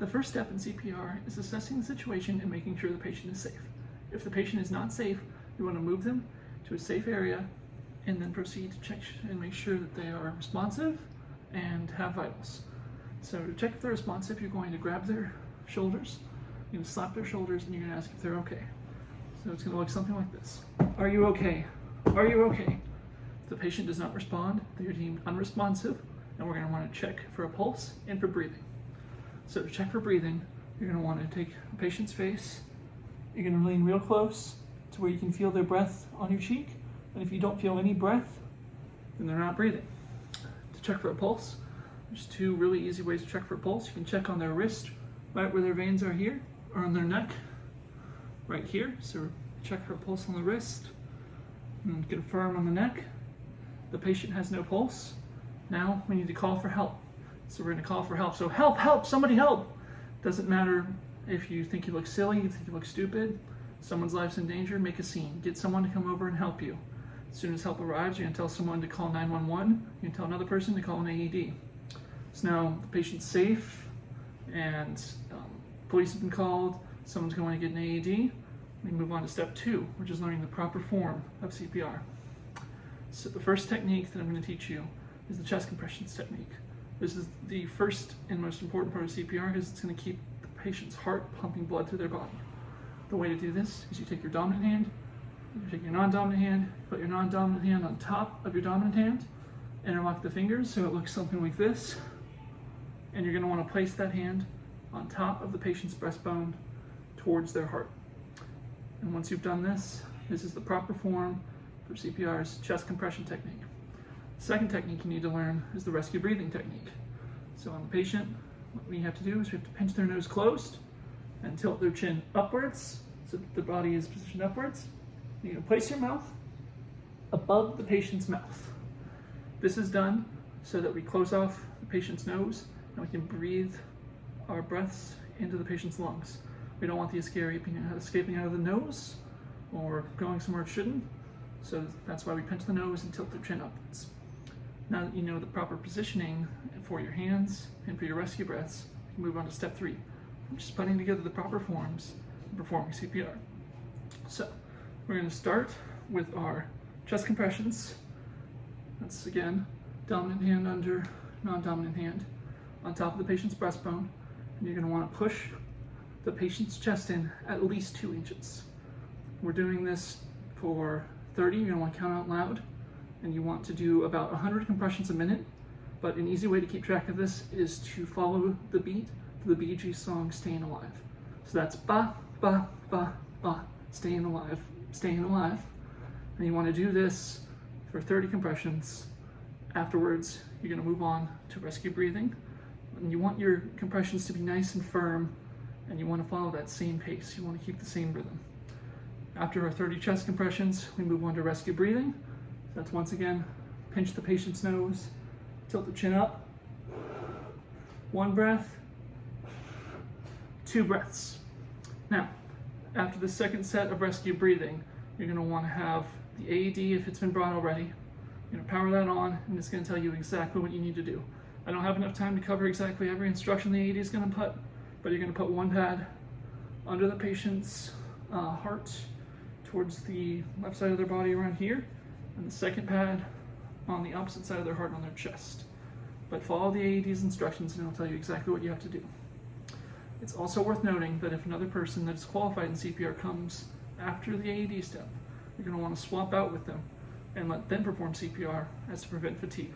The first step in CPR is assessing the situation and making sure the patient is safe. If the patient is not safe, you want to move them to a safe area and then proceed to check and make sure that they are responsive and have vitals. So to check if they're responsive, you're going to grab their shoulders, you're going to slap their shoulders, and you're going to ask if they're okay. So it's going to look something like this. Are you okay? Are you okay? If the patient does not respond, they are deemed unresponsive, and we're going to want to check for a pulse and for breathing. So to check for breathing, you're going to want to take the patient's face, you're going to lean real close to where you can feel their breath on your cheek, and if you don't feel any breath, then they're not breathing. To check for a pulse, there's two really easy ways to check for a pulse. You can check on their wrist, right where their veins are here, or on their neck, right here. So check for a pulse on the wrist, and confirm on the neck. The patient has no pulse. Now we need to call for help. So we're going to call for help. So help, help, somebody help. Doesn't matter if you think you look silly, you think you look stupid, someone's life's in danger, make a scene. Get someone to come over and help you. As soon as help arrives, you're going to tell someone to call 911. You can tell another person to call an AED. So now the patient's safe and police have been called, someone's going to get an AED. We move on to step 2, which is learning the proper form of CPR. So the first technique that I'm going to teach you is the chest compressions technique. This is the first and most important part of CPR because it's going to keep the patient's heart pumping blood through their body. The way to do this is you take your dominant hand, you take your non-dominant hand, put your non-dominant hand on top of your dominant hand, interlock the fingers so it looks something like this, and you're going to want to place that hand on top of the patient's breastbone towards their heart. And once you've done this, this is the proper form for CPR's chest compression technique. The second technique you need to learn is the rescue breathing technique. So on the patient, what we have to do is we have to pinch their nose closed and tilt their chin upwards so that the body is positioned upwards. You're going to place your mouth above the patient's mouth. This is done so that we close off the patient's nose and we can breathe our breaths into the patient's lungs. We don't want the escaping out of the nose or going somewhere it shouldn't, so that's why we pinch the nose and tilt the chin upwards. Now that you know the proper positioning for your hands and for your rescue breaths, we can move on to step 3, which is putting together the proper forms and performing CPR. So we're going to start with our chest compressions. That's again, dominant hand under non-dominant hand on top of the patient's breastbone, and you're going to want to push the patient's chest in at least 2 inches. We're doing this for 30, you're going to want to count out loud, and you want to do about 100 compressions a minute, but an easy way to keep track of this is to follow the beat to the Bee Gees song, Staying Alive. So that's ba, ba, ba, ba, staying alive, staying alive. And you want to do this for 30 compressions. Afterwards, you're going to move on to rescue breathing. And you want your compressions to be nice and firm, and you want to follow that same pace. You want to keep the same rhythm. After our 30 chest compressions, we move on to rescue breathing. That's once again, pinch the patient's nose, tilt the chin up, 1 breath, 2 breaths. Now, after the second set of rescue breathing, you're going to want to have the AED if it's been brought already. You're going to power that on, and it's going to tell you exactly what you need to do. I don't have enough time to cover exactly every instruction the AED is going to put, but you're going to put 1 pad under the patient's heart towards the left side of their body around here, and the second pad on the opposite side of their heart on their chest. But follow the AED's instructions and it'll tell you exactly what you have to do. It's also worth noting that if another person that is qualified in CPR comes after the AED step, you're going to want to swap out with them and let them perform CPR as to prevent fatigue.